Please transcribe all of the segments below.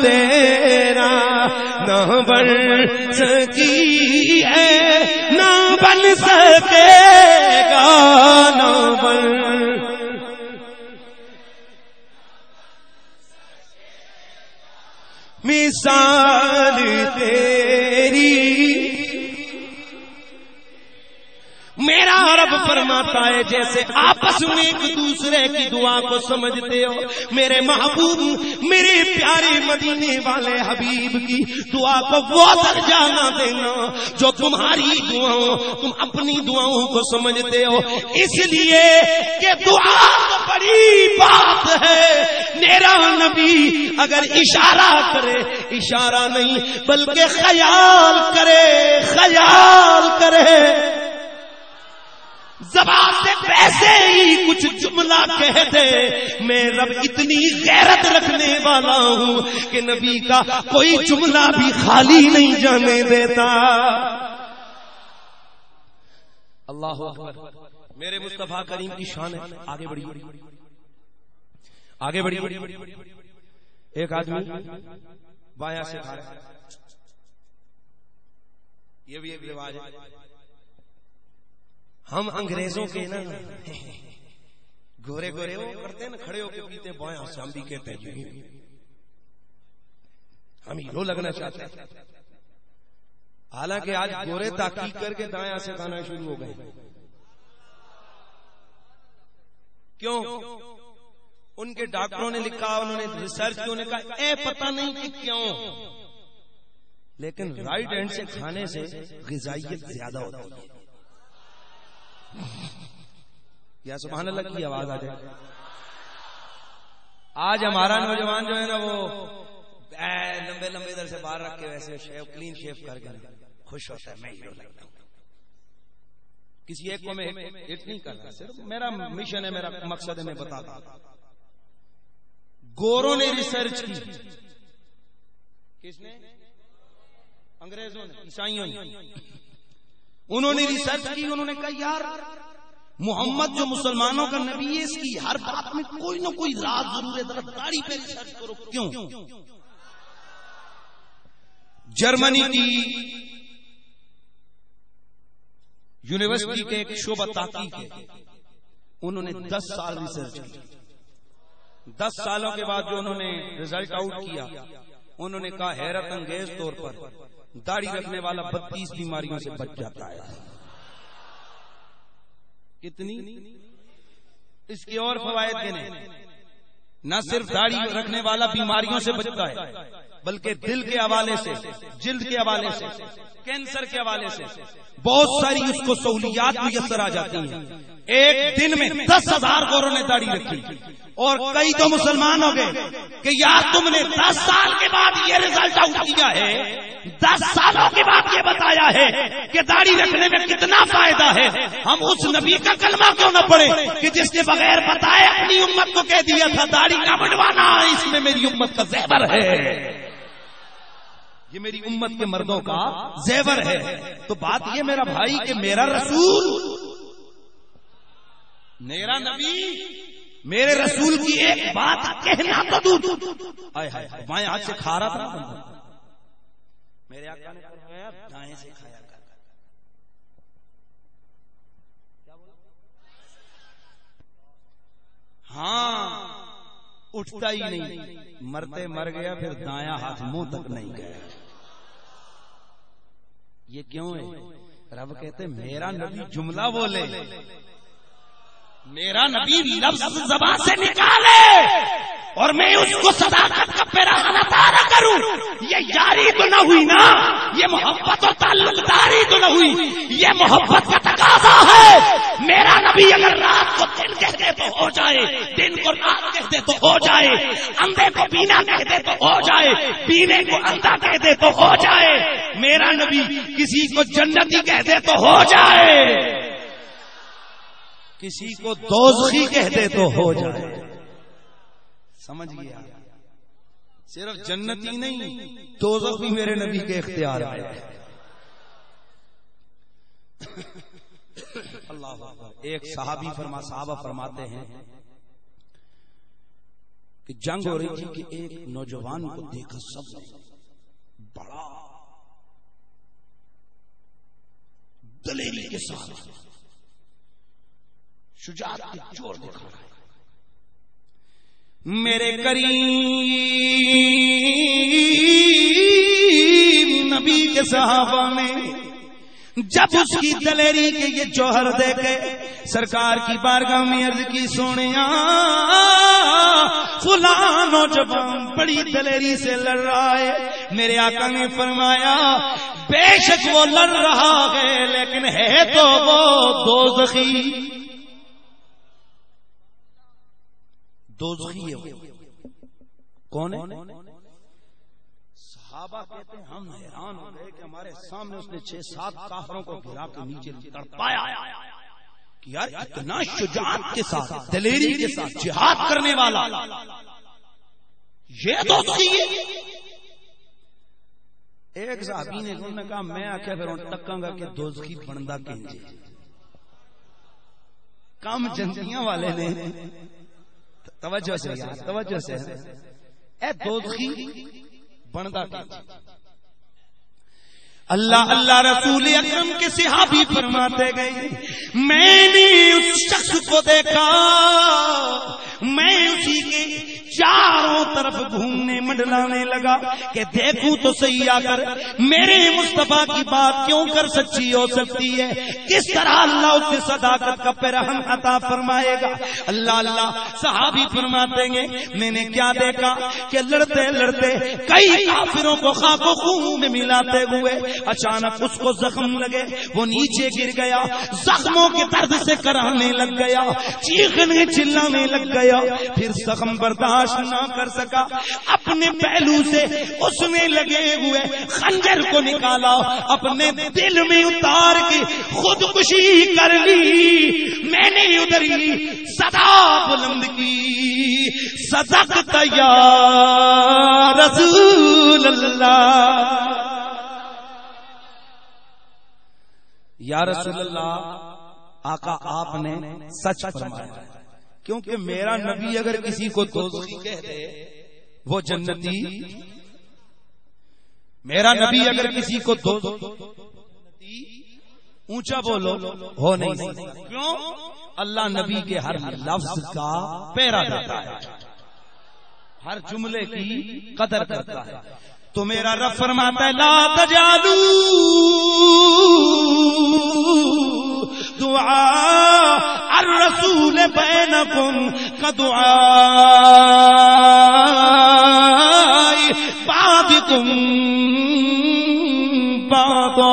تیرا نہ بن سکی ہے نہ بن سکے گا نہ بن مثال تیری. میرا رب فرماتا ہے جیسے آپس میں ایک دوسرے کی دعا کو سمجھتے ہو میرے محبوب میرے پیارے مدینے والے حبیب کی دعا کو وہ درجہ نہ دینا جو تمہاری دعاؤں تم اپنی دعاؤں کو سمجھتے ہو. اس لیے کہ دعا تو بڑی بات ہے. میرا نبی اگر اشارہ کرے اشارہ نہیں بلکہ خیال کرے زبان سے ویسے ہی کچھ جملہ کہہ دے. میں رب اتنی غیرت رکھنے والا ہوں کہ نبی کا کوئی جملہ بھی خالی نہیں جانے دیتا. اللہ اکبر. میرے مصطفیٰ کریم کی شان ہے. آگے بڑھی. ایک آدمی بایاں سے کھا رہا ہے. یہ بھی ایک رواج ہے. ہم انگریزوں کے نا گورے وہ کرتے ہیں نا کھڑے ہو کے پیتے بایاں سے. ہم بھی کہتے ہیں ہم ہیرو لگنا چاہتے ہیں. حالانکہ آج گورے تحقیق کر کے دایاں سے کھانا شروع ہو گئے. کیوں؟ ان کے ڈاکٹروں نے لکھا انہوں نے ریسرچ کیوں نے کہا پتہ نہیں کہ کیوں لیکن رائٹ ہینڈ سے کھانے سے غذائیت زیادہ ہوتی ہے. یا سبحان اللہ کی آواز آ جائے. آج ہمارا نوجوان جو ہے نا وہ لمبے ادھر سے باہر رکھ کے ویسے کلین شیف کر کے خوش ہوتا ہے. میں ہیرو لگتا ہوں. کسی ایک کو میں ہٹ نہیں کر رہا. صرف میرا مشن ہے میرا مقصد ہے میں بتاتا ہوں. گوروں نے ریسرچ کی. کس نے؟ انگریزوں نے عیسائیوں نے. انہوں نے ریسرچ کی. انہوں نے کہا یار محمد جو مسلمانوں کا نبی ہے اس کی ہر بات میں کوئی نہ کوئی راز ضرور ہے. ذرا داڑھی پہ ریسرچ کرو. کیوں؟ جرمنی کی یونیورسٹی کے ایک شعبہ تحقیق ہے. انہوں نے 10 سال ریسرچ کی. 10 سالوں کے بعد جو انہوں نے رزلٹ آؤٹ کیا انہوں نے کہا حیرت انگیز طور پر داڑھی رکھنے والا 32 بیماریوں سے بچ جاتا ہے. کتنی؟ اس کے اور فوائد گنے. نہ صرف داڑھی رکھنے والا بیماریوں سے بچتا ہے بلکہ دل کے حوالے سے جلد کے حوالے سے کینسر کے حوالے سے بہت ساری اس کو سہولیات میسر آ جاتی ہیں. ایک دن میں 10,000 گوروں نے داڑھی رکھی اور کئی تو مسلمان ہو گئے کہ یار تم نے 10 سال کے بعد یہ رزلٹ آؤٹ کیا ہے 10 سالوں کے بعد یہ بتایا ہے کہ داڑھی رکھنے میں کتنا فائدہ ہے. ہم اس نبی کا کلمہ کیوں نہ پڑھیں کہ جس نے بغیر بتائے اپنی امت کو کہہ دیا تھا داڑھی نہ بڑھوانا اس میں میری امت کا زیور ہے. یہ میری امت کے مردوں کا زیور ہے. تو بات یہ میرا بھائی کہ میرا رسول میرا نبی میرے رسول کی ایک بات کہنا تو دور. بائیں ہاتھ سے کھا رہا تھا میرے آقا نے فرمایا دائیں سے کھایا کر. ہاں اٹھتا ہی نہیں. مرتے مر گیا پھر دایاں ہاتھ منہ تک نہیں گیا. یہ کیوں ہے؟ رب کہتے میرا نبی جملہ بولے میرا نبی لفظ زبان سے نکالے اور میں اس کو صداقت کا پیراہن عطا نہ کروں. یہ یاری تو نہ ہوئی نا. یہ محبت اور تعلق داری تو نہ ہوئی. یہ محبت کا تقاضا ہے. میرا نبی اگر رات کو دن کہہ دے تو ہو جائے دن کو رات کہہ دے تو ہو جائے اندھے کو بینا کہہ دے تو ہو جائے بینے کو اندھا کہہ دے تو ہو جائے. میرا نبی کسی کو جنتی کہہ دے تو ہو جائے کسی کو دوزخی کہہ دے تو ہو جائے. سمجھ گیا؟ صرف جنتی نہیں دوزخ بھی میرے نبی کے اختیار ہے. اللہ ایک صحابہ فرماتے ہیں کہ جنگ ہو رہی تھی کہ ایک نوجوان کو دیکھا سب نے، بڑا دلیری کے ساتھ شجاعت کے جوڑ دکھا رہا ہے. میرے کریم نبی کے صحابہ نے جب اس کی دلیری کے یہ جوہر دیکھے سرکار کی بارگاہ میں عرض کی، سونیا فلاں نوجوان بڑی دلیری سے لڑ رہا ہے. میرے آقا نے فرمایا بے شک وہ لڑ رہا ہے لیکن ہے تو وہ دوزخی ہے. کون ہے؟ صحابہ کہتے ہیں ہم حیران ہو گئے کہ ہمارے سامنے اس نے 6-7 کافروں کو گرا کے نیچے تڑپایا کہ یار اتنا شجاعت کے ساتھ دلیری کے ساتھ جہاد کرنے والا یہ دوزخی ہے. ایک صحابی نے کہا میں آخیا پھر تکاں گا کہ دوزخی بندا کینجے. کم جنگیاں والے نے توجہ سے یار توجہ سے اے دوزخی بندا کینجے. اللہ اللہ رسول اکرم کے صحابی فرماتے گئے میں نے اس شخص کو دیکھا، میں اسی کے چاروں طرف گھومنے منڈلانے لگا کہ دیکھوں تو صحیح آ کر میرے مصطفیٰ کی بات کیوں کر سچی ہو سکتی ہے، کس طرح اللہ اس سے صداقت کا پیرہن عطا فرمائے گا. اللہ اللہ صحابی فرماتے گے میں نے کیا دیکھا کہ لڑتے لڑتے کئی کافروں کو خاک و خون میں ملاتے ہوئے اچانک اس کو زخم لگے، وہ نیچے گر گیا، زخموں کے درد سے کرانے لگ گیا، چیخنے چلانے لگ گیا. پھر زخم برداشت نہ کر سکا، اپنے پہلو سے اس نے لگے ہوئے خنجر کو نکالا، اپنے دل میں اتار کے خودکشی کر لی. میں نے ادھر ہی صدا بلند کی، صدقت یا رسول اللہ، یا رسول اللہ آقا آپ نے سچ فرمایا. کیونکہ میرا نبی اگر کسی کو دوزخی کہہ دے وہ جنتی، میرا نبی اگر کسی کو دوزخی اونچا بولو ہو نہیں سکتا. کیوں؟ اللہ نبی کے ہر لفظ کا پیرا دیتا ہے، ہر جملے کی قدر کرتا ہے. تو میرا رب فرماتا ہے لا تجعلوا دعاء الرسول بینکم کدعاء بعضکم بعضا.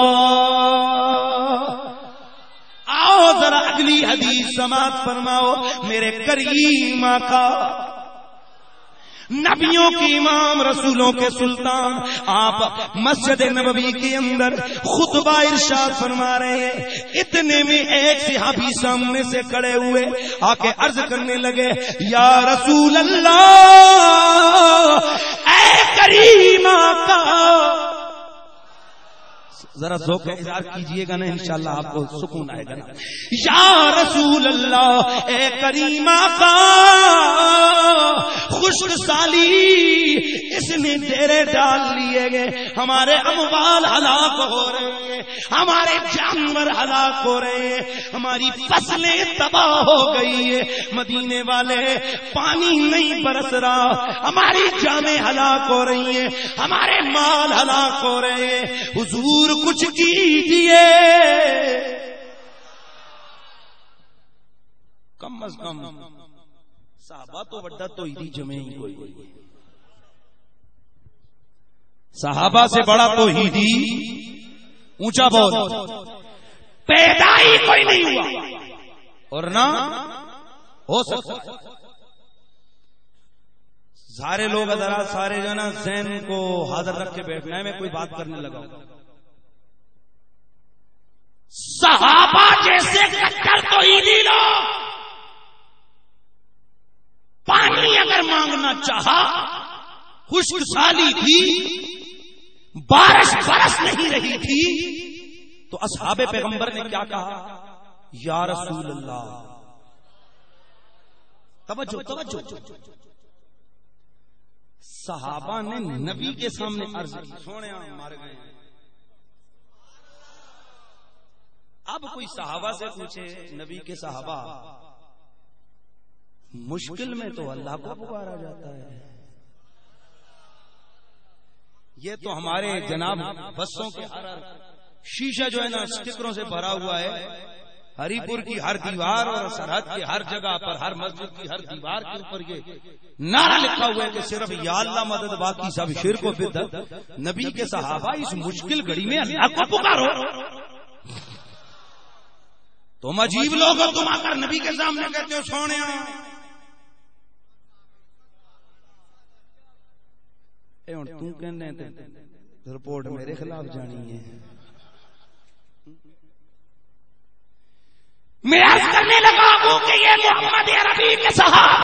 آؤ ذرا اگلی حدیث سماعت فرماؤ. میرے کریم آقا نبیوں کے امام رسولوں کے سلطان آپ مسجد نبوی کے اندر خطبہ ارشاد فرما رہے ہیں. اتنے میں ایک صحابی سامنے سے کھڑے ہوئے آ کے عرض کرنے لگے یا رسول اللہ، اے کریم آقا. ذرا ذوق کا اظہار کیجئے گا نا، انشاءاللہ آپ کو سکون آئے گا نا. یا رسول اللہ، اے کریم آقا، خشک سالی اس نے ڈیرے ڈال لیے گئے، ہمارے اموال ہلاک ہو رہے ہیں، ہمارے جانور ہلاک ہو رہے ہیں، ہماری فصلیں تباہ ہو گئی ہے، مدینے والے پانی نہیں برس رہا، ہماری جانیں ہلاک ہو رہی ہیں، ہمارے مال ہلاک ہو رہے ہیں، حضور کچھ کیجئے. کم از کم صحابہ تو وڈا تو ہی جمع ہی کوئی، صحابہ سے بڑا تو ہی دی اونچا بول پیدا ہی کوئی نہیں ہوا اور نہ ہو سکتا. سارے لوگ ذرا سارے جو نا ذہن کو حاضر رکھ کے بیٹھنا ہے. میں کوئی بات کرنے لگا ہوں. صحابہ جیسے کٹر تو ہی لی لو، پانی اگر مانگنا چاہا، خشک سالی تھی، بارش برس نہیں رہی تھی، تو اصحاب پیغمبر نے کیا کہا؟ یا رسول اللہ. توجہ توجہ. صحابہ نے نبی کے سامنے عرض کی سونے مار گئے. اب کوئی صحابہ سے پوچھے نبی کے صحابہ مشکل میں تو اللہ کو پکارا جاتا ہے. یہ تو ہمارے جناب بسوں کے ہر شیشہ جو ہے نا اسٹکروں سے بھرا ہوا ہے. ہری پور کی ہر دیوار اور سرحد کی ہر جگہ پر ہر مسجد کی ہر دیوار کے اوپر یہ نعرہ لکھا ہوا ہے کہ صرف یا اللہ مدد باقی سب شرک و بدعت. نبی کے صحابہ اس مشکل گھڑی میں اللہ کو پکارو. تم عجیب لوگ ہو, تم آ کر نبی کے سامنے کہتے ہو سونے. تم کہنے رپورٹ میرے خلاف جانی ہے. میں عرض کرنے لگا ہوں کہ یہ محمد عربی کے صحابہ